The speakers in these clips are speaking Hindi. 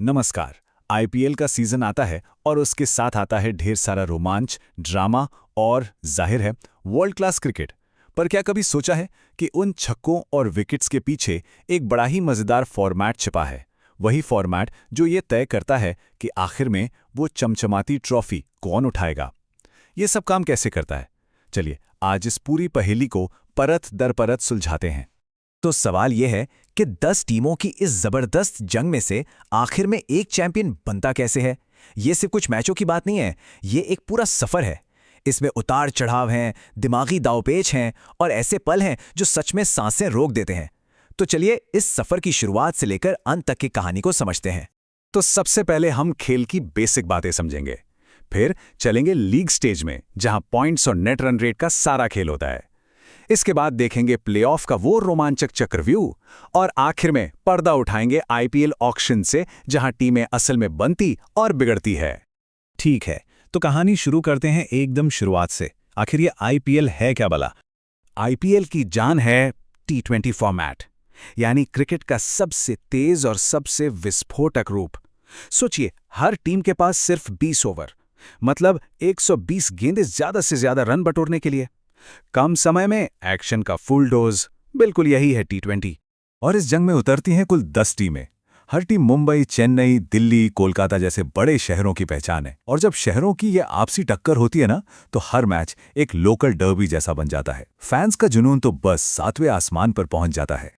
नमस्कार। आईपीएल का सीजन आता है और उसके साथ आता है ढेर सारा रोमांच, ड्रामा और जाहिर है वर्ल्ड क्लास क्रिकेट। पर क्या कभी सोचा है कि उन छक्कों और विकेट्स के पीछे एक बड़ा ही मजेदार फॉर्मेट छिपा है? वही फॉर्मेट जो ये तय करता है कि आखिर में वो चमचमाती ट्रॉफी कौन उठाएगा। ये सब काम कैसे करता है? चलिए आज इस पूरी पहेली को परत दर परत सुलझाते हैं। तो सवाल यह है कि 10 टीमों की इस जबरदस्त जंग में से आखिर में एक चैंपियन बनता कैसे है। ये सिर्फ कुछ मैचों की बात नहीं है, ये एक पूरा सफर है। इसमें उतार चढ़ाव हैं, दिमागी दांवपेच हैं और ऐसे पल हैं जो सच में सांसें रोक देते हैं। तो चलिए इस सफर की शुरुआत से लेकर अंत तक की कहानी को समझते हैं। तो सबसे पहले हम खेल की बेसिक बातें समझेंगे, फिर चलेंगे लीग स्टेज में जहां पॉइंट्स और नेट रन रेट का सारा खेल होता है। इसके बाद देखेंगे प्लेऑफ का वो रोमांचक चक्रव्यूह और आखिर में पर्दा उठाएंगे आईपीएल ऑक्शन से जहां टीमें असल में बनती और बिगड़ती है। ठीक है, तो कहानी शुरू करते हैं एकदम शुरुआत से। आखिर ये आईपीएल है क्या भला? आईपीएल की जान है टी20 फॉर्मेट, यानी क्रिकेट का सबसे तेज और सबसे विस्फोटक रूप। सोचिए, हर टीम के पास सिर्फ 20 ओवर, मतलब 120 गेंदें ज्यादा से ज्यादा रन बटोरने के लिए। कम समय में एक्शन का फुल डोज, बिल्कुल यही है टी20। और इस जंग में उतरती हैं कुल 10 टीमें। हर टीम मुंबई, चेन्नई, दिल्ली, कोलकाता जैसे बड़े शहरों की पहचान है। और जब शहरों की ये आपसी टक्कर होती है ना, तो हर मैच एक लोकल डर्बी जैसा बन जाता है। फैंस का जुनून तो बस 7वें आसमान पर पहुंच जाता है।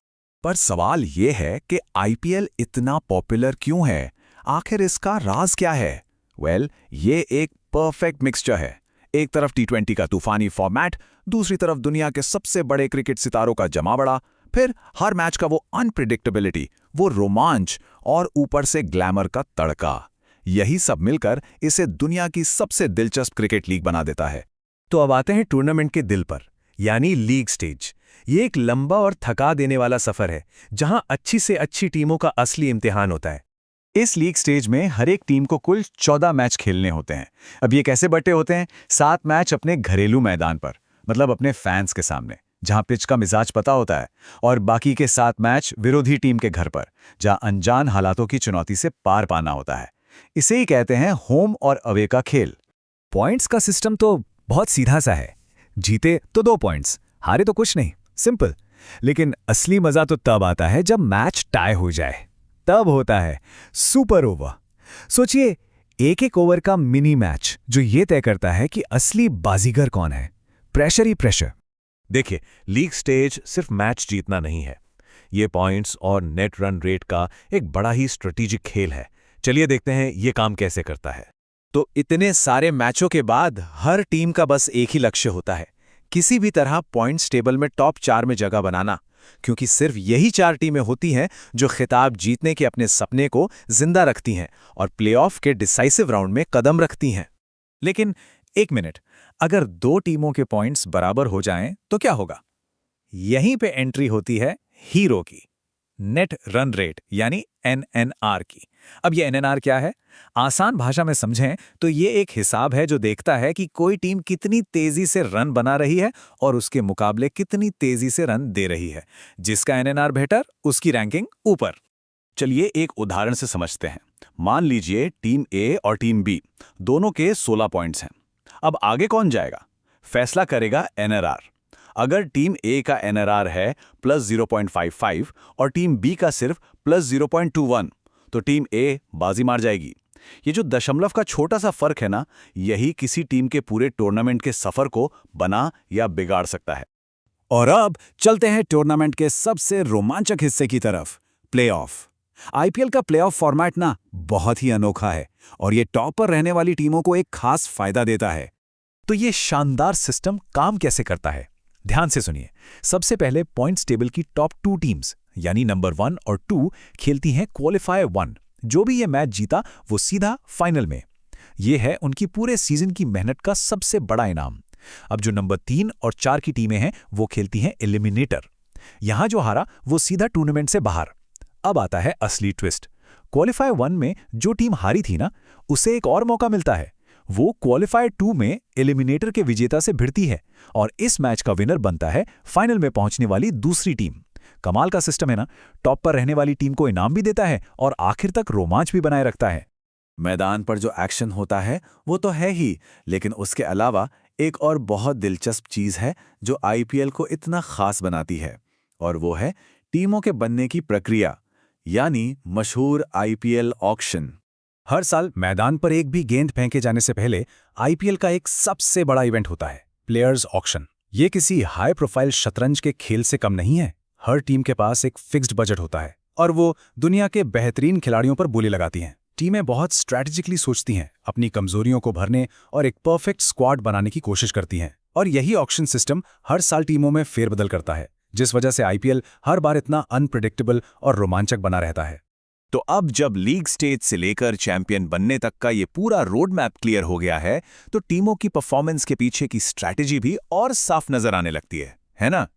पर सवाल ये है कि आईपीएल इतना पॉपुलर क्यों है? आखिर इसका राज क्या है? ये एक परफेक्ट मिक्सचर है। एक तरफ टी20 का तूफानी फॉर्मेट, दूसरी तरफ दुनिया के सबसे बड़े क्रिकेट सितारों का जमावड़ा, फिर हर मैच का वो अनप्रिडिक्टेबिलिटी, वो रोमांच और ऊपर से ग्लैमर का तड़का। यही सब मिलकर इसे दुनिया की सबसे दिलचस्प क्रिकेट लीग बना देता है। तो अब आते हैं टूर्नामेंट के दिल पर, यानी लीग स्टेज। ये एक लंबा और थका देने वाला सफर है जहां अच्छी से अच्छी टीमों का असली इम्तिहान होता है। इस लीग स्टेज में हर एक टीम को कुल 14 मैच खेलने होते हैं। अब ये कैसे बटे होते हैं? 7 मैच अपने घरेलू मैदान पर, मतलब अपने फैंस के सामने, जहां पिच का मिजाज पता होता है, और बाकी के 7 मैच विरोधी टीम के घर पर, जहां अनजान हालातों की चुनौती से पार पाना होता है। इसे ही कहते हैं होम और अवे का खेल। पॉइंट्स का सिस्टम तो बहुत सीधा सा है। जीते तो 2 पॉइंट्स, हारे तो कुछ नहीं, सिंपल। लेकिन असली मजा तो तब आता है जब मैच टाई हो जाए। तब होता है सुपर ओवर। सोचिए, एक एक ओवर का मिनी मैच जो ये तय करता है कि असली बाजीगर कौन है। प्रेशर ही प्रेशर। देखिए, लीग स्टेज सिर्फ मैच जीतना नहीं है, ये पॉइंट्स और नेट रन रेट का एक बड़ा ही स्ट्रेटेजिक खेल है। चलिए देखते हैं ये काम कैसे करता है। तो इतने सारे मैचों के बाद हर टीम का बस एक ही लक्ष्य होता है, किसी भी तरह पॉइंट्स टेबल में टॉप 4 में जगह बनाना, क्योंकि सिर्फ यही 4 टीमें होती हैं जो खिताब जीतने के अपने सपने को जिंदा रखती हैं और प्लेऑफ के डिसाइसिव राउंड में कदम रखती हैं। लेकिन एक मिनट, अगर 2 टीमों के पॉइंट्स बराबर हो जाएं तो क्या होगा? यहीं पे एंट्री होती है हीरो की, नेट रन रेट यानी एनएनआर की। अब ये एनएनआर क्या है? आसान भाषा में समझें तो ये एक हिसाब है जो देखता है कि कोई टीम कितनी तेजी से रन बना रही है और उसके मुकाबले कितनी तेजी से रन दे रही है। जिसका एनएनआर बेहतर, उसकी रैंकिंग ऊपर। चलिए एक उदाहरण से समझते हैं। मान लीजिए टीम ए और टीम बी दोनों के 16 पॉइंट्स हैं। अब आगे कौन जाएगा? फैसला करेगा एनआरआर। अगर टीम ए का एनआरआर है +0.55 और टीम बी का सिर्फ +0.21, तो टीम ए बाजी मार जाएगी। ये जो दशमलव का छोटा सा फर्क है ना, यही किसी टीम के पूरे टूर्नामेंट के सफर को बना या बिगाड़ सकता है। और अब चलते हैं टूर्नामेंट के सबसे रोमांचक हिस्से की तरफ, प्लेऑफ। आईपीएल का प्लेऑफ फॉर्मेट ना बहुत ही अनोखा है और ये टॉप पर रहने वाली टीमों को एक खास फायदा देता है। तो ये शानदार सिस्टम काम कैसे करता है? ध्यान से सुनिए। सबसे पहले पॉइंट्स टेबल की टॉप 2 टीम्स यानी नंबर 1 और 2 खेलती हैं क्वालिफायर 1। जो भी ये मैच जीता वो सीधा फाइनल में। ये है उनकी पूरे सीजन की मेहनत का सबसे बड़ा इनाम। अब जो नंबर 3 और 4 की टीमें हैं वो खेलती हैं एलिमिनेटर। यहां जो हारा वो सीधा टूर्नामेंट से बाहर। अब आता है असली ट्विस्ट। क्वालिफायर 1 में जो टीम हारी थी ना, उसे एक और मौका मिलता है। वो क्वालिफायर 2 में एलिमिनेटर के विजेता से भिड़ती है और इस मैच का विनर बनता है फाइनल में पहुंचने वाली दूसरी टीम। कमाल का सिस्टम है ना। टॉप पर रहने वाली टीम को इनाम भी देता है और आखिर तक रोमांच भी बनाए रखता है। मैदान पर जो एक्शन होता है वो तो है ही, लेकिन उसके अलावा एक और बहुत दिलचस्प चीज़ है जो आईपीएल को इतना खास बनाती है, और वो है टीमों के बनने की प्रक्रिया, यानी मशहूर आईपीएल ऑक्शन। हर साल मैदान पर एक भी गेंद फेंके जाने से पहले आईपीएल का एक सबसे बड़ा इवेंट होता है, प्लेयर्स ऑक्शन। ये किसी हाई प्रोफाइल शतरंज के खेल से कम नहीं है। हर टीम के पास एक फिक्स्ड बजट होता है और वो दुनिया के बेहतरीन खिलाड़ियों पर बोली लगाती हैं। टीमें बहुत स्ट्रैटेजिकली सोचती हैं, अपनी कमजोरियों को भरने और एक परफेक्ट स्क्वाड बनाने की कोशिश करती हैं। और यही ऑक्शन सिस्टम हर साल टीमों में फेरबदल करता है, जिस वजह से आईपीएल हर बार इतना अनप्रेडिक्टेबल और रोमांचक बना रहता है। तो अब जब लीग स्टेज से लेकर चैंपियन बनने तक का ये पूरा रोड मैप क्लियर हो गया है, तो टीमों की परफॉर्मेंस के पीछे की स्ट्रैटेजी भी और साफ नजर आने लगती है ना?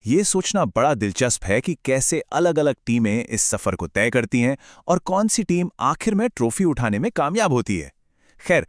ये सोचना बड़ा दिलचस्प है कि कैसे अलग-अलग टीमें इस सफर को तय करती हैं और कौन सी टीम आखिर में ट्रॉफी उठाने में कामयाब होती है। खैर,